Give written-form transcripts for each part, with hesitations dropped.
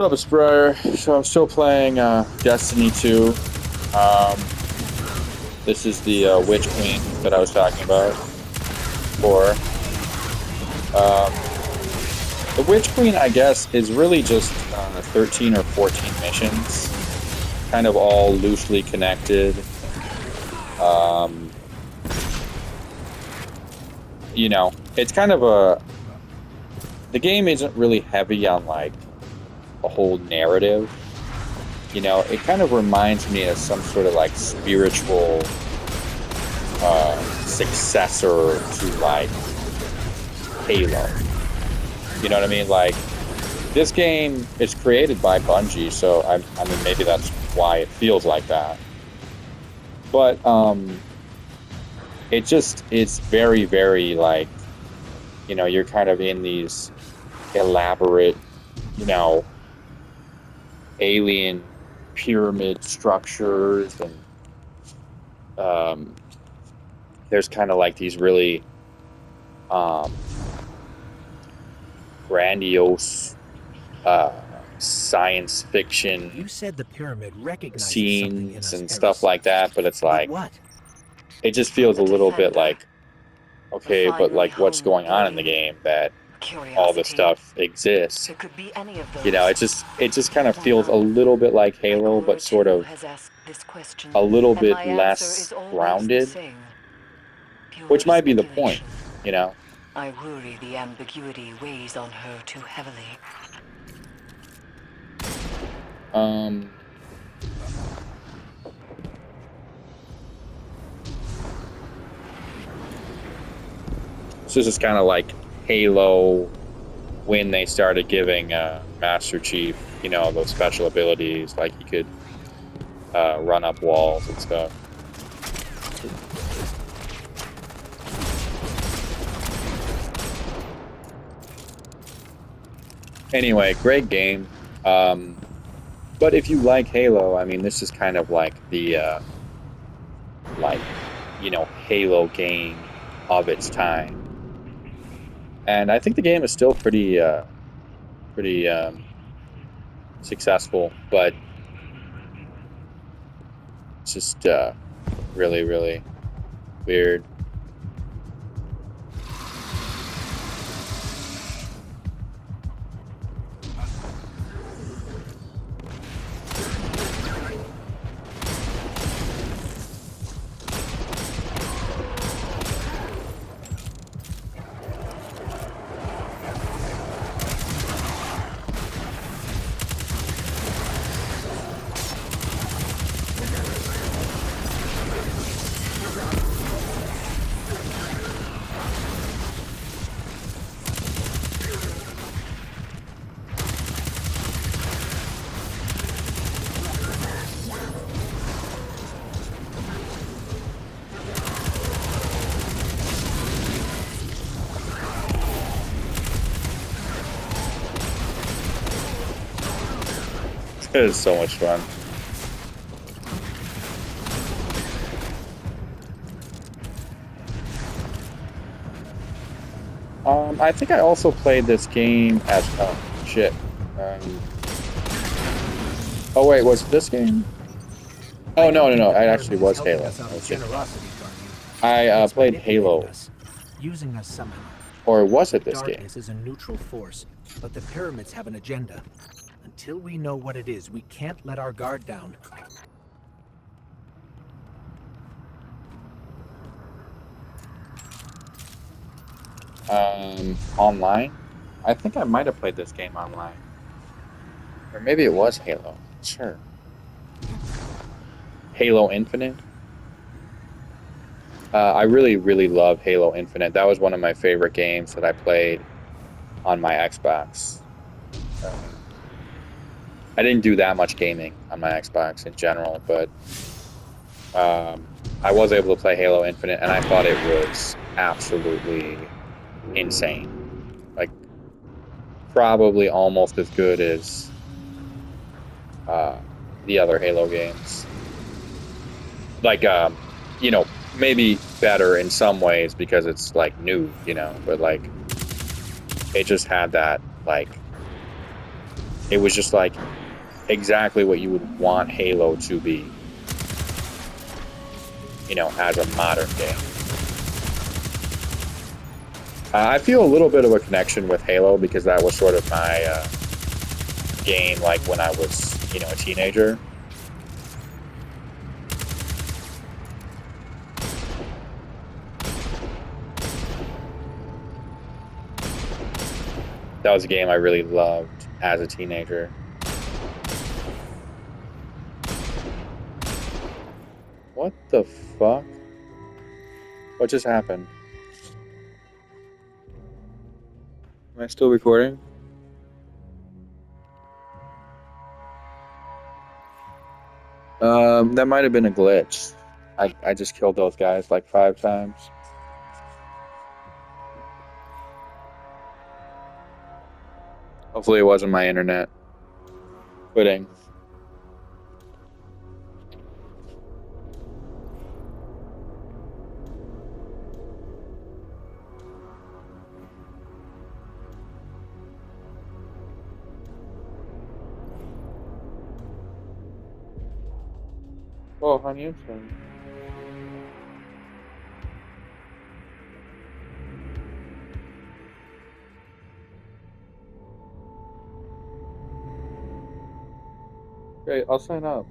Up, Spryer. So I'm still playing Destiny 2. Um, this is the Witch Queen that I was talking about before. Um, the Witch Queen, I guess, is really just 13 or 14 missions, kind of all loosely connected. Um, it's kind of the game isn't really heavy on like a whole narrative. It kind of reminds me of some sort of like spiritual successor to like Halo. You know what I mean? Like this game is created by Bungie, so I mean maybe that's why it feels like that. But it's very very like you're kind of in these elaborate you know alien pyramid structures and um, there's kind of like these really um, grandiose uh, science You fiction said the pyramid recognizes something in scenes us, and stuff Eris. like that, but it's But like what? it just feels The a little bit Defender, like the okay, but finely like what's honed going on in the blade, game that all this curiosity. stuff exists? It could be any of It those. just kind I of don't feels a know. little bit like My Halo, Aura but sort too of has asked this question, a little and bit my answer is less always the grounded, same. Pure which might be the point, speculation. you know? I worry the ambiguity weighs on her too heavily. Um, so this is kind of like Halo when they started giving Master Chief, those special abilities, like he could run up walls and stuff. Anyway, great game. But if you like Halo, I mean, this is kind of like the like Halo game of its time, and I think the game is still pretty successful, but it's just really really weird. It is so much fun. I think I also played this game as shit. Um, oh wait, was it this game? I Oh don't no, think the it pyramid actually is was helping Halo. us out I of was thinking that. generosity, Guardian. I It's played manipulating Halo, us, using us somehow. or was The it this game? darkness is a neutral force, but the pyramids have an agenda. Until we know what it is, we can't let our guard down. Online? I think I might have played this game online, or maybe it was Halo. Sure, Halo Infinite. I really, really love Halo Infinite. That was one of my favorite games that I played on my Xbox. Um, I didn't do that much gaming on my Xbox in general, but I was able to play Halo Infinite, and I thought it was absolutely insane. Like, probably almost as good as uh, the other Halo games. Like, maybe better in some ways because it's like new, but like it just had that like It was just like exactly what you would want Halo to be, you know, as a modern game. I feel a little bit of a connection with Halo because that was sort of my game, like when I was, you know, a teenager. That was a game I really loved as a teenager. What the fuck? What just happened? Am I still recording? That might have been a glitch. I just killed those guys like 5 times. Hopefully it wasn't my internet quitting. Oh, honey, it's fine. Great, I'll sign up.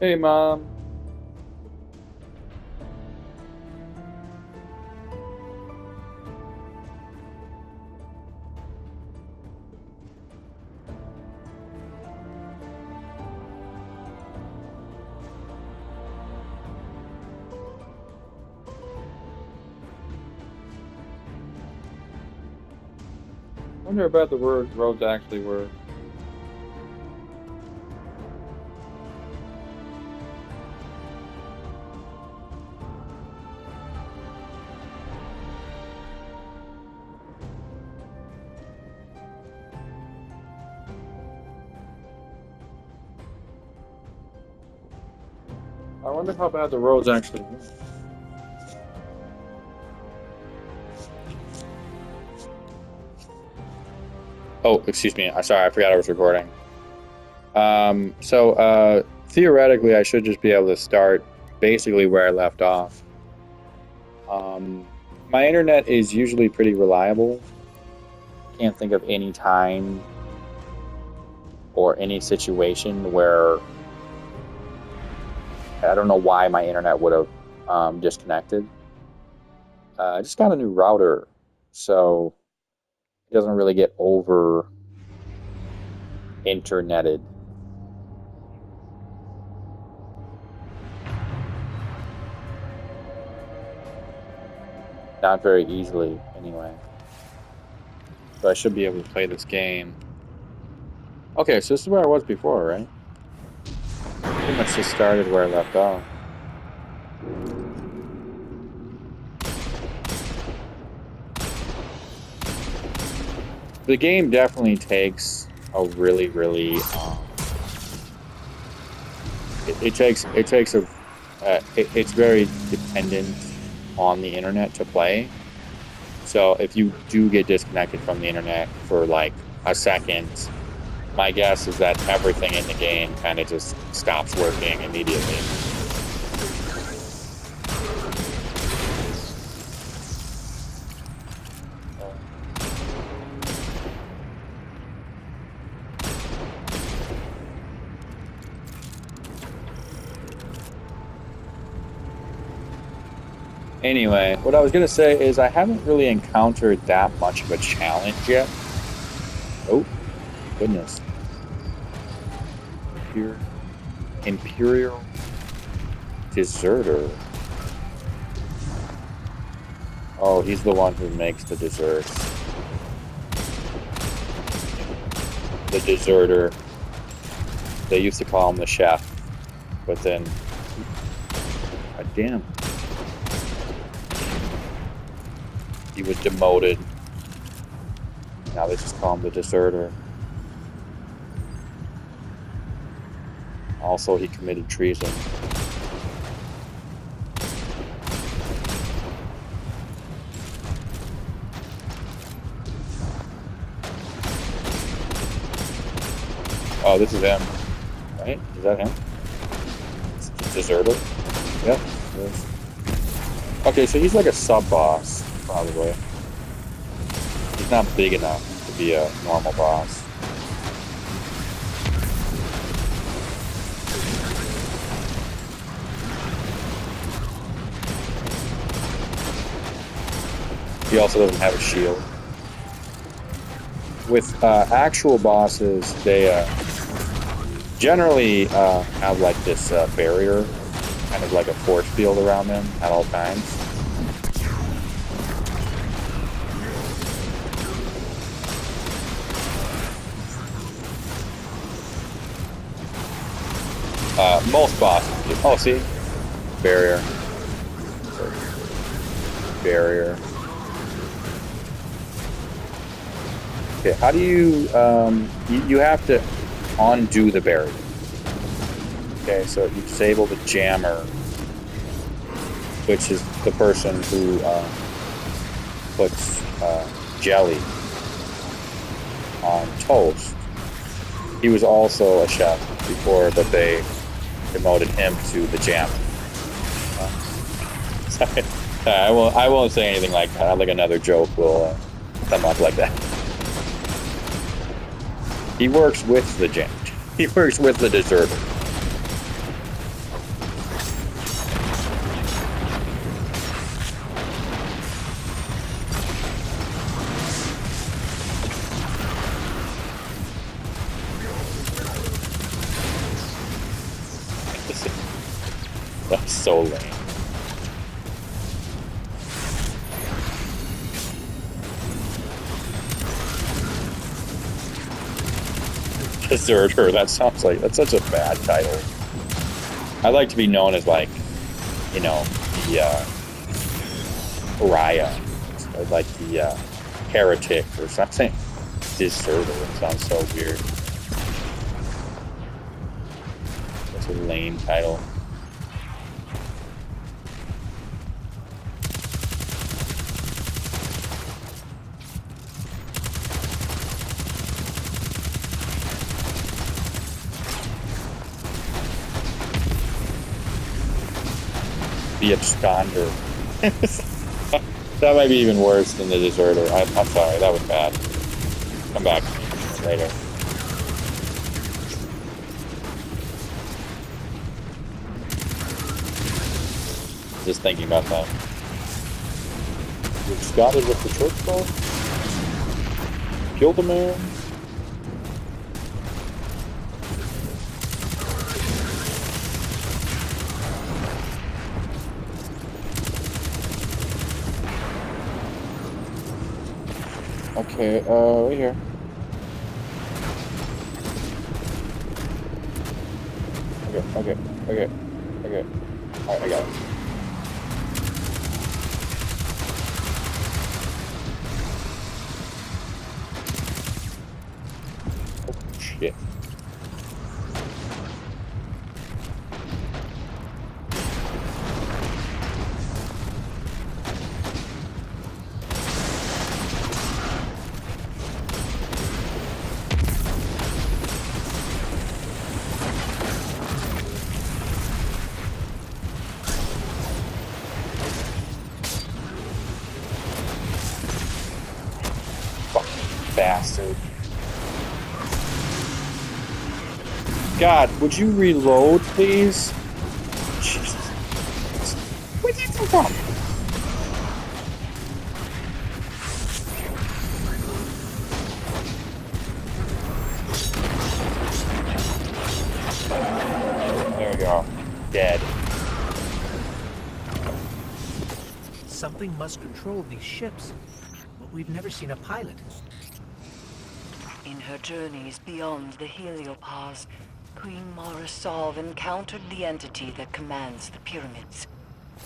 Hey, Mom. I wonder about the word roads actually were. I wonder how bad the roads actually were. Oh, excuse me. I'm sorry, I forgot I was recording. Theoretically, I should just be able to start basically where I left off. My internet is usually pretty reliable. Can't think of any time or any situation where I don't know why my internet would have disconnected. I just got a new router, so it doesn't really get over interneted. Not very easily, anyway. So I should be able to play this game. Okay, so this is where I was before, right? Pretty much just started where I left off. The game definitely takes a really, really it's very dependent on the internet to play. So if you do get disconnected from the internet for like a second, my guess is that everything in the game kind of just stops working immediately. Anyway, what I was going to say is I haven't really encountered that much of a challenge yet. Oh, goodness. Here. Imperial deserter. Oh, he's the one who makes the desserts. The deserter. They used to call him the chef, but then, god damn, he was demoted. Now they just call him the deserter. Also, he committed treason. Oh, this is him, right? Is that him? It's the deserter? Yep. Okay, so he's like a sub-boss, probably. He's not big enough to be a normal boss. He also doesn't have a shield. With actual bosses, they generally have like this barrier, kind of like a force field around them at all times. Most bosses do. Oh, see? Barrier. Barrier. Okay, how do you, you have to undo the barrier. Okay, so you disable the jammer, which is the person who puts jelly on toast. He was also a chef before, but they demoted him to the jammer. Sorry. I won't say anything like that. Like another joke will come up like that. He works with the jam. He works with the deserter. That's so lame. Deserter, that sounds like, that's such a bad title. I'd like to be known as, like, you know, the pariah, or like the heretic or something. Deserter, it sounds so weird. That's a lame title. The absconder. That might be even worse than the deserter. I'm sorry, that was bad. Come back later. Just thinking about that. You absconded with the church ball? Killed a man? Okay, right here. Okay. Alright, I got it. Oh, shit. Bastard. God, would you reload, please? Jesus. Where'd you come from? dead. Something must control these ships, but we've never seen a pilot. In her journeys beyond the Heliopause, Queen Mara Sov encountered the entity that commands the pyramids.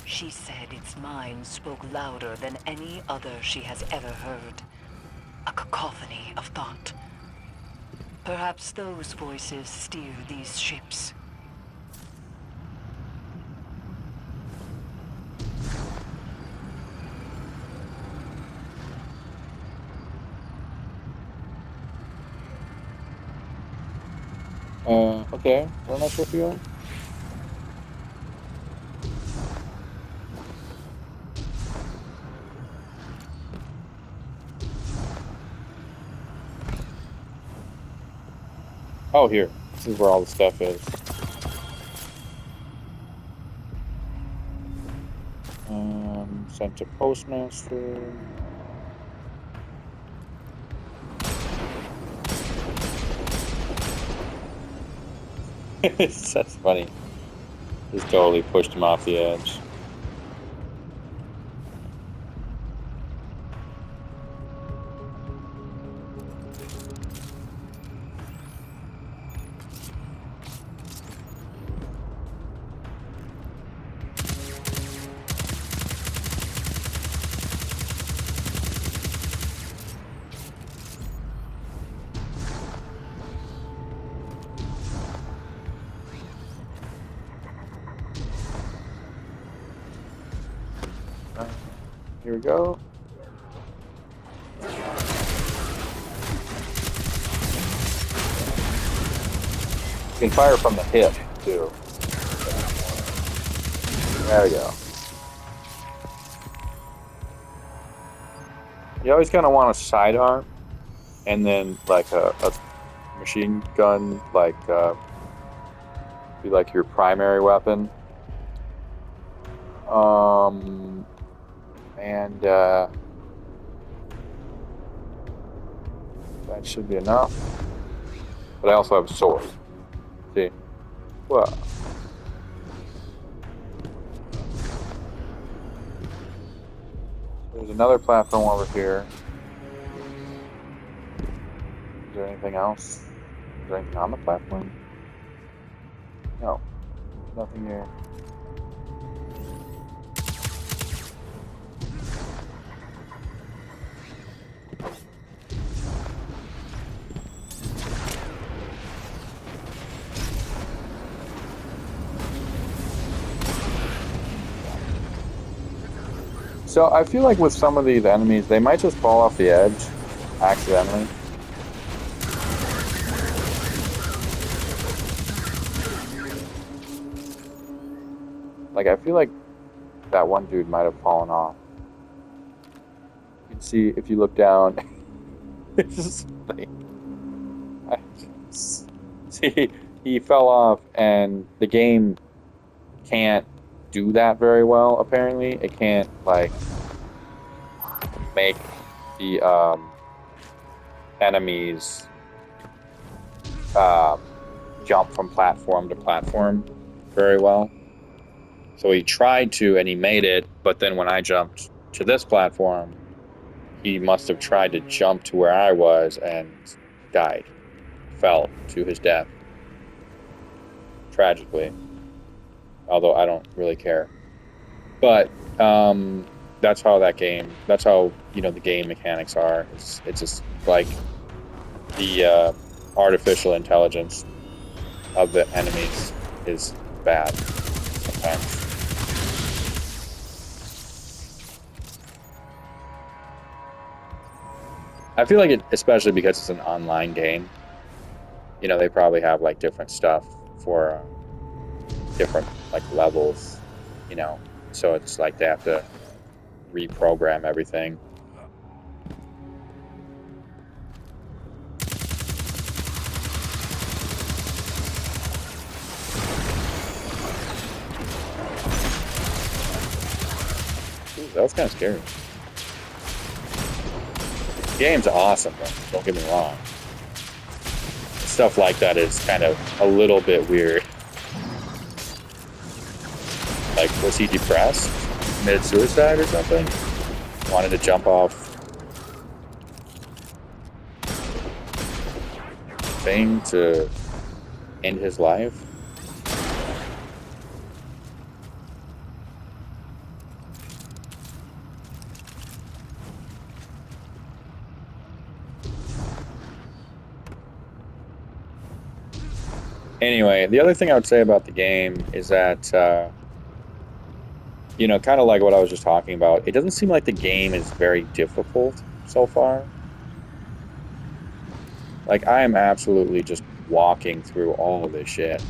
She said its mind spoke louder than any other she has ever heard. A cacophony of thought. Perhaps those voices steer these ships. Okay. Where am I supposed to go? Oh, here. This is where all the stuff is. Sent to Postmaster. That's funny. Just totally pushed him off the edge. Here we go. You can fire from the hip, too. There we go. You always kind of want a sidearm, and then like a machine gun, like be like your primary weapon. And that should be enough. But I also have a sword. See? Well. There's another platform over here. Is there anything else? Is there anything on the platform? No. Nothing here. So I feel like with some of these enemies, they might just fall off the edge accidentally. Like, I feel like that one dude might have fallen off. You can see if you look down. It's just like, see, he fell off, and the game can't do that very well, apparently. It can't, like, make the enemies jump from platform to platform very well. So he tried to, and he made it, but then when I jumped to this platform, he must have tried to jump to where I was and died. Fell to his death. Tragically. Although I don't really care. But that's how the game mechanics are. It's just like the artificial intelligence of the enemies is bad sometimes. I feel like it, especially because it's an online game, you know, they probably have like different stuff for different like levels, you know, so it's like they have to reprogram everything. Ooh, that was kind of scary. The game's awesome, though. Don't get me wrong. Stuff like that is kind of a little bit weird. Was he depressed? Committed suicide or something? Wanted to jump off thing to end his life? Anyway, the other thing I would say about the game is that, you know, kind of like what I was just talking about, it doesn't seem like the game is very difficult so far. Like, I am absolutely just walking through all of this shit.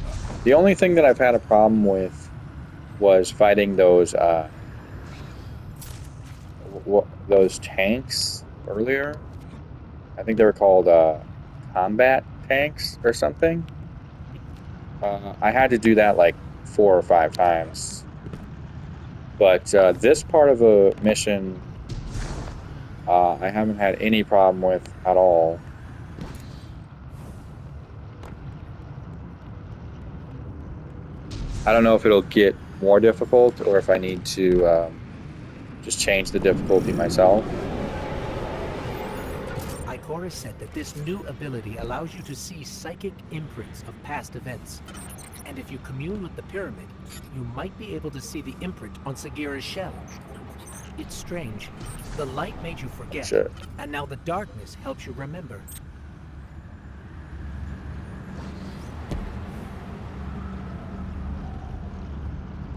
The only thing that I've had a problem with was fighting those, those tanks earlier. I think they were called, combat tanks or something. I had to do that like 4 or 5 times. But this part of a mission, I haven't had any problem with at all. I don't know if it'll get more difficult or if I need to just change the difficulty myself. Ikora said that this new ability allows you to see psychic imprints of past events. And if you commune with the pyramid, you might be able to see the imprint on Sagira's shell. It's strange. The light made you forget, Shit. and now the darkness helps you remember.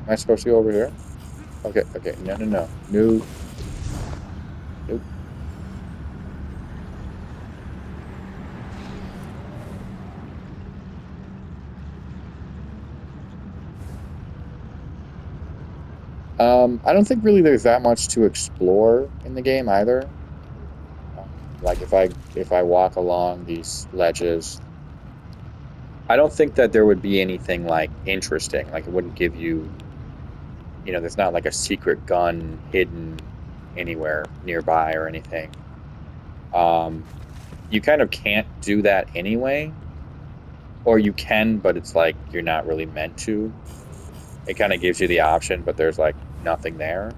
Am I supposed to go over here? Okay, okay. No, no, no. No. Nope. I don't think really there's that much to explore in the game either. Like if I walk along these ledges, I don't think that there would be anything like interesting. Like it wouldn't give you, you know, there's not like a secret gun hidden anywhere nearby or anything. You kind of can't do that anyway, or you can, but it's like you're not really meant to. It kind of gives you the option, but there's like nothing there,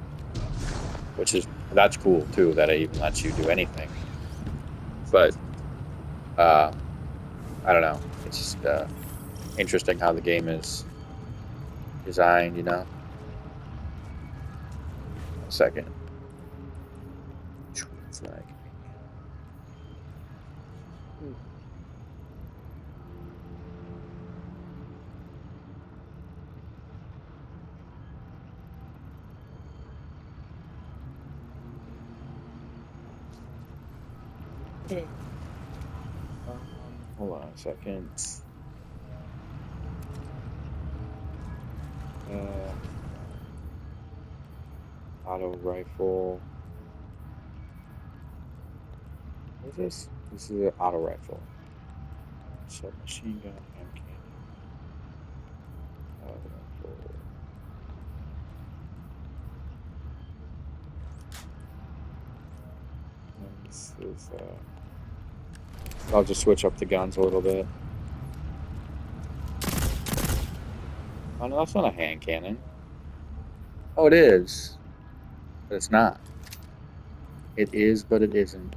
that's cool too, that it even lets you do anything. But I don't know. It's just interesting how the game is designed, you know. A second. It's like. Hold on a second. Auto rifle. What is this? This is an auto rifle. Submachine gun, hand cannon. Auto rifle. And this is I'll just switch up the guns a little bit. Oh no, that's not a hand cannon. Oh, it is. But it's not. It is, but it isn't.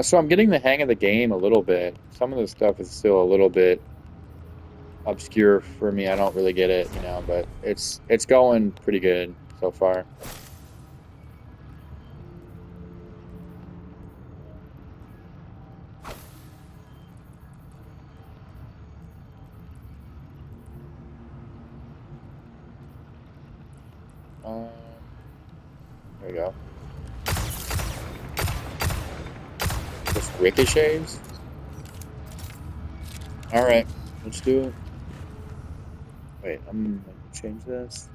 So I'm getting the hang of the game a little bit. Some of the stuff is still a little bit obscure for me. I don't really get it, you know, but it's going pretty good so far. There we go. Just ricochets? Alright, let's do it. Wait, I'm gonna change this.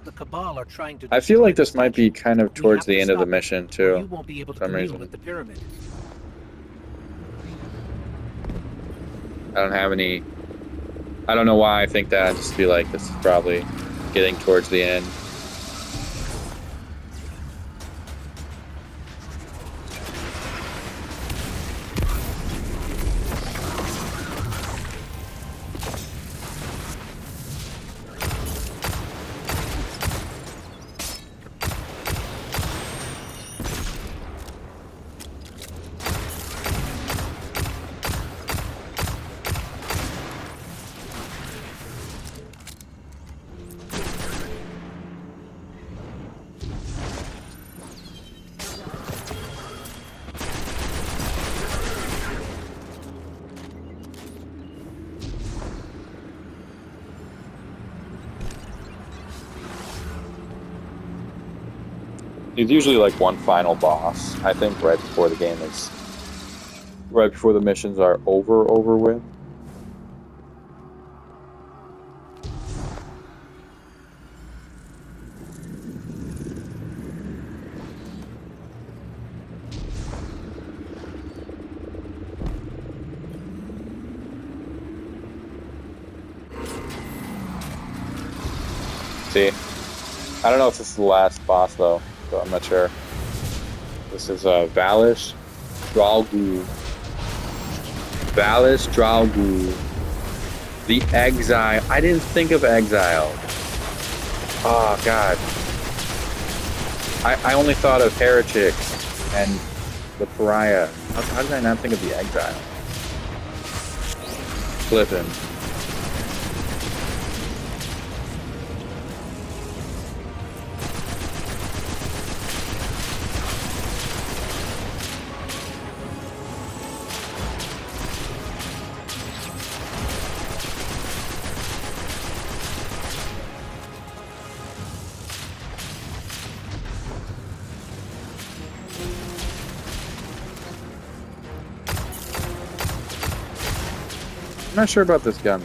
The Cabal are trying to I feel like destroy this might be statue. kind of We towards have the to end of the stop it, mission or too. you won't be able to some commune reason. with the pyramid. I don't have any. I don't know why I think that. I just feel like this is probably getting towards the end. There's usually like one final boss, I think, right before the game is, right before the missions are over with. See, I don't know if this is the last boss though, so I'm not sure. This is Valis Dralgu. Valis Dralgu. The Exile. I didn't think of Exile. Oh, God. I only thought of Heretics and the Pariah. How did I not think of the Exile? Flippin'. I'm not sure about this gun.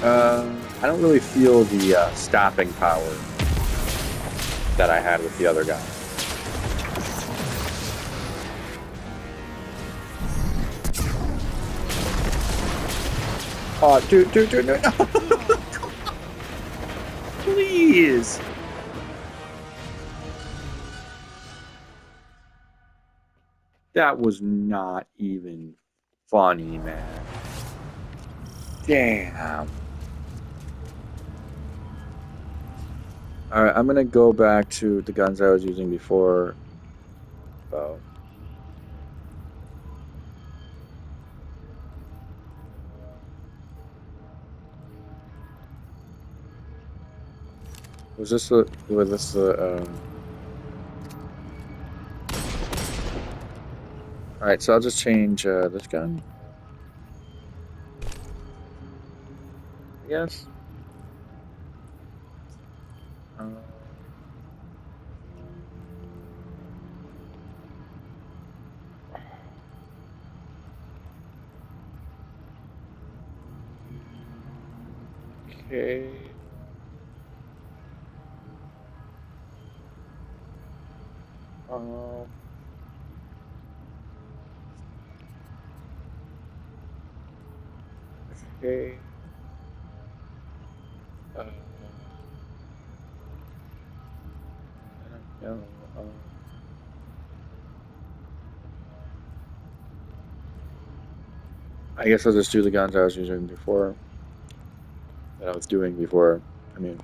I don't really feel the stopping power that I had with the other guy. Oh, dude, no. Please. That was not even funny, man. Damn. Alright, I'm gonna go back to the guns I was using before. Oh. Was this Alright, so I'll just change this gun. I guess. Okay. Okay. I don't know. I guess I'll just do the guns I was using before. That I was doing before. I mean.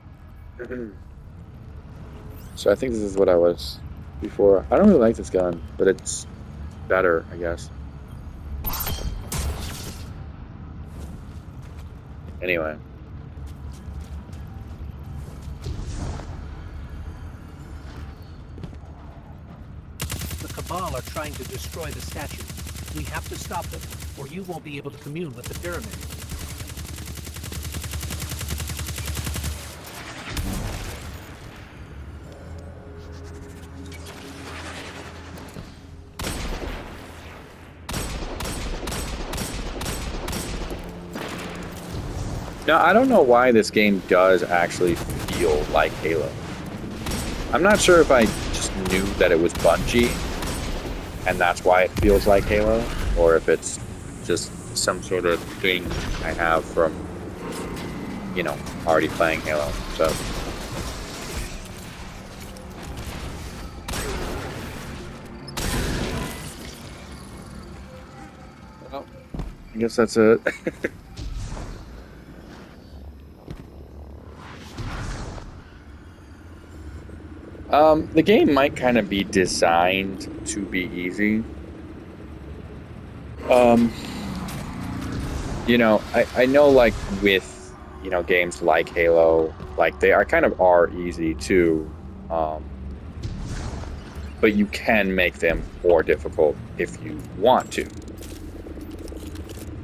So I think this is what I was before. I don't really like this gun, but it's better, I guess. Anyway. The Cabal are trying to destroy the statue. We have to stop them, or you won't be able to commune with the pyramid. Now, I don't know why this game does actually feel like Halo. I'm not sure if I just knew that it was Bungie, and that's why it feels like Halo, or if it's just some sort of thing I have from, you know, already playing Halo. So, well, I guess that's it. The game might kind of be designed to be easy. You know, I know, like, with, you know, games like Halo, like, they are kind of are easy too. But you can make them more difficult if you want to.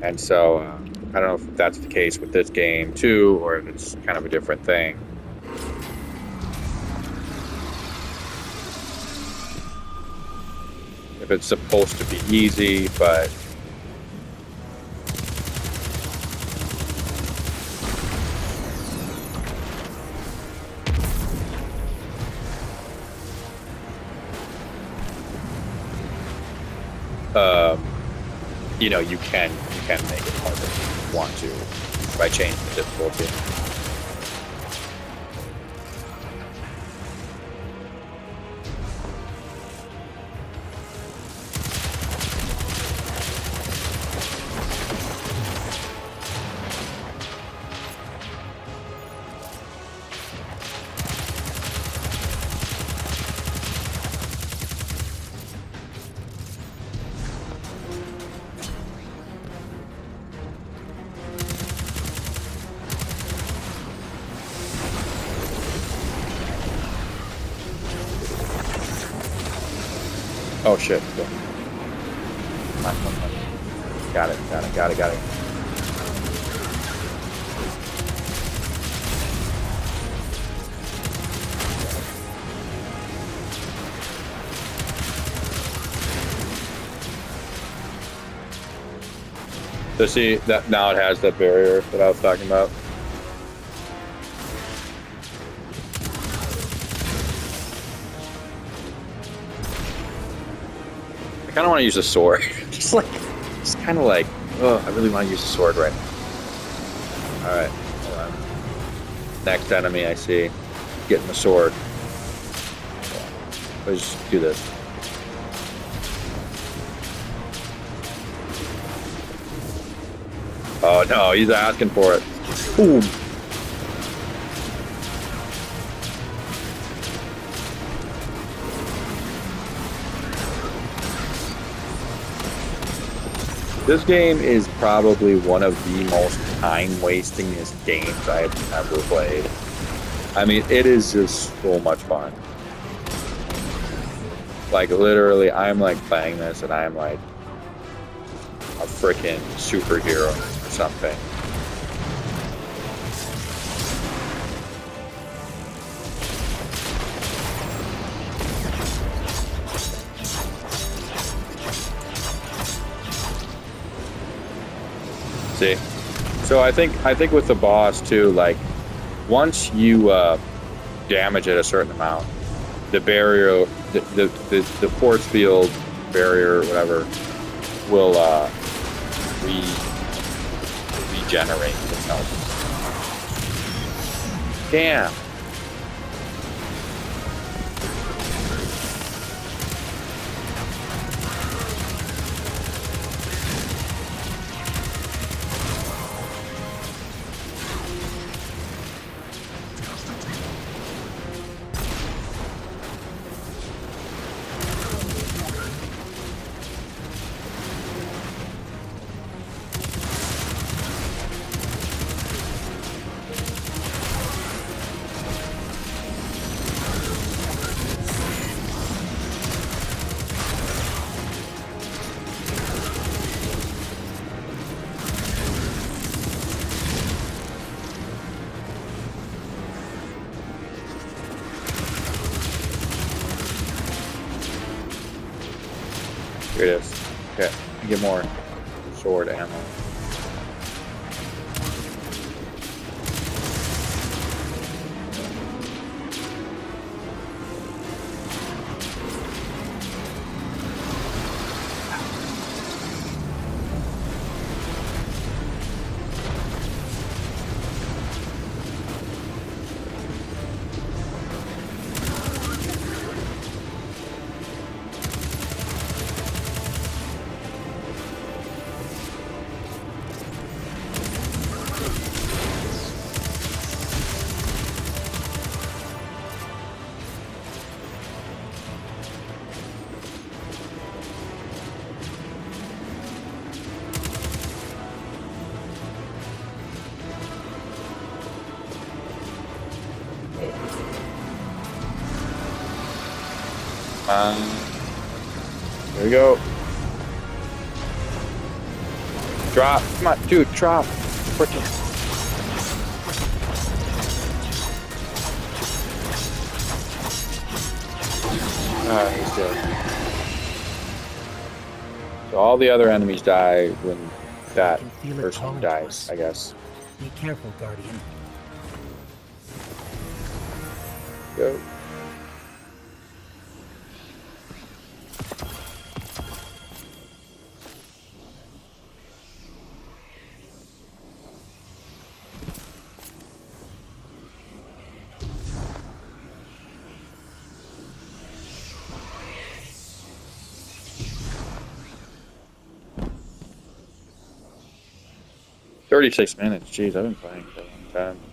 And so, I don't know if that's the case with this game too, or if it's kind of a different thing. If it's supposed to be easy, but you know, you can make it harder if you want to by changing the difficulty. Oh shit. Cool. Got it. So see, that now it has that barrier that I was talking about. I kind of want to use a sword. just kind of like, oh, I really want to use a sword right now. All right, hold on. Next enemy I see, getting the sword. Let's just do this. Oh no, he's asking for it. Boom. This game is probably one of the most time-wastingest games I have ever played. I mean, it is just so much fun. Like, literally, I'm like playing this and I'm like a freaking superhero or something. See? So I think with the boss too, like, once you damage it a certain amount, the barrier, the force field barrier, whatever, will regenerate itself. Damn. Here it is. Okay, get more sword ammo. There we go. Drop. Come on, dude, drop. Freaking. He's dead. So all the other enemies die when that can feel it person calling to dies, us. I guess. Be careful, Guardian. Go. "36 minutes. Jeez, I've been playing for a long time.